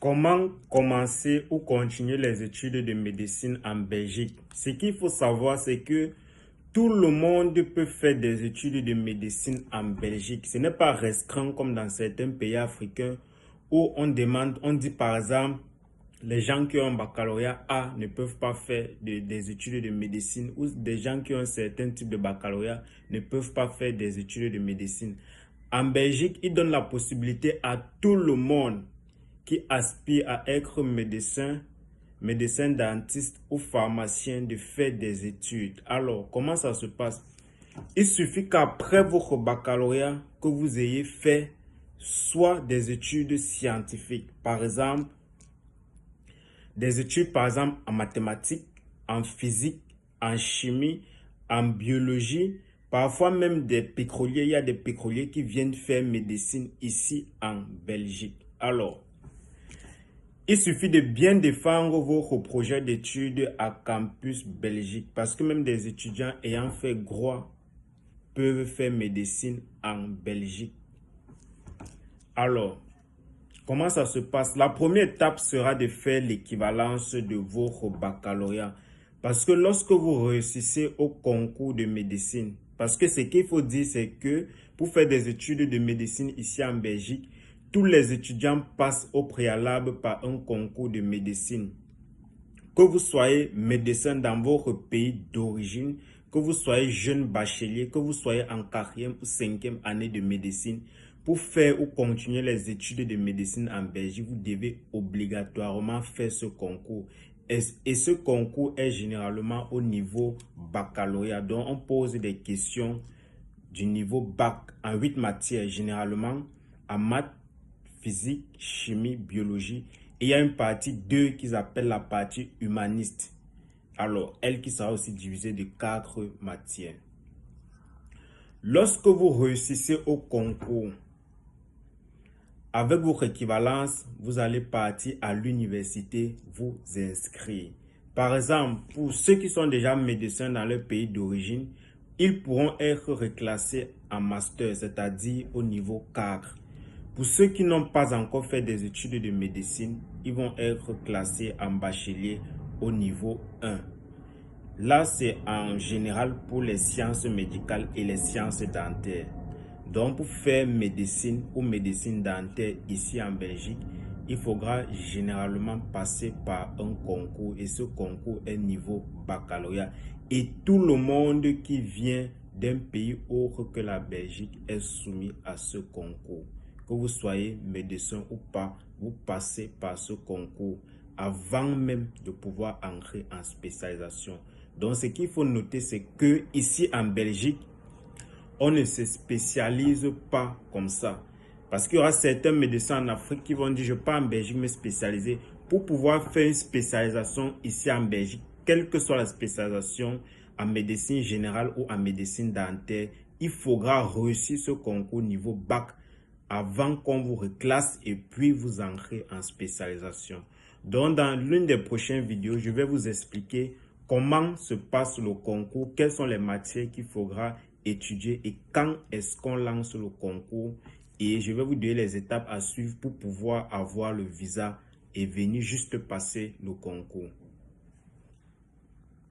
Comment commencer ou continuer les études de médecine en Belgique? Ce qu'il faut savoir, c'est que tout le monde peut faire des études de médecine en Belgique. Ce n'est pas restreint comme dans certains pays africains où on dit par exemple, les gens qui ont un baccalauréat A ne peuvent pas faire des études de médecine, ou des gens qui ont un certain type de baccalauréat ne peuvent pas faire des études de médecine. En Belgique, ils donnent la possibilité à tout le monde qui aspire à être médecin dentiste ou pharmacien de faire des études. Alors, comment ça se passe? Il suffit qu'après votre baccalauréat, que vous ayez fait soit des études scientifiques, par exemple, en mathématiques, en physique, en chimie, en biologie, parfois même des pétroliers. Il y a des pétroliers qui viennent faire médecine ici en Belgique. Alors, il suffit de bien défendre votre projet d'études à Campus Belgique parce que même des étudiants ayant fait droit peuvent faire médecine en Belgique. Alors, comment ça se passe? La première étape sera de faire l'équivalence de votre baccalauréat. Parce que lorsque vous réussissez au concours de médecine, parce que ce qu'il faut dire, c'est que pour faire des études de médecine ici en Belgique, tous les étudiants passent au préalable par un concours de médecine. Que vous soyez médecin dans votre pays d'origine, que vous soyez jeune bachelier, que vous soyez en 4e ou 5e année de médecine, pour faire ou continuer les études de médecine en Belgique, vous devez obligatoirement faire ce concours. Et ce concours est généralement au niveau baccalauréat. Donc, on pose des questions du niveau bac en 8 matières, généralement en maths, physique, chimie, biologie. Et il y a une partie 2 qu'ils appellent la partie humaniste. Alors, elle qui sera aussi divisée de 4 matières. Lorsque vous réussissez au concours, avec votre équivalence, vous allez partir à l'université vous inscrire. Par exemple, pour ceux qui sont déjà médecins dans leur pays d'origine, ils pourront être reclassés en master, c'est-à-dire au niveau 4. Pour ceux qui n'ont pas encore fait des études de médecine, ils vont être classés en bachelier au niveau 1. Là, c'est en général pour les sciences médicales et les sciences dentaires. Donc, pour faire médecine ou médecine dentaire ici en Belgique, il faudra généralement passer par un concours et ce concours est niveau baccalauréat. Et tout le monde qui vient d'un pays autre que la Belgique est soumis à ce concours. Que vous soyez médecin ou pas, vous passez par ce concours avant même de pouvoir entrer en spécialisation. Donc, ce qu'il faut noter, c'est que ici en Belgique, on ne se spécialise pas comme ça. Parce qu'il y aura certains médecins en Afrique qui vont dire, je pars en Belgique me spécialiser. Pour pouvoir faire une spécialisation ici en Belgique, quelle que soit la spécialisation en médecine générale ou en médecine dentaire, il faudra réussir ce concours niveau bac avant qu'on vous reclasse et puis vous entrez en spécialisation. Donc, dans l'une des prochaines vidéos, je vais vous expliquer comment se passe le concours, quelles sont les matières qu'il faudra étudier et quand est-ce qu'on lance le concours. Et je vais vous donner les étapes à suivre pour pouvoir avoir le visa et venir juste passer le concours.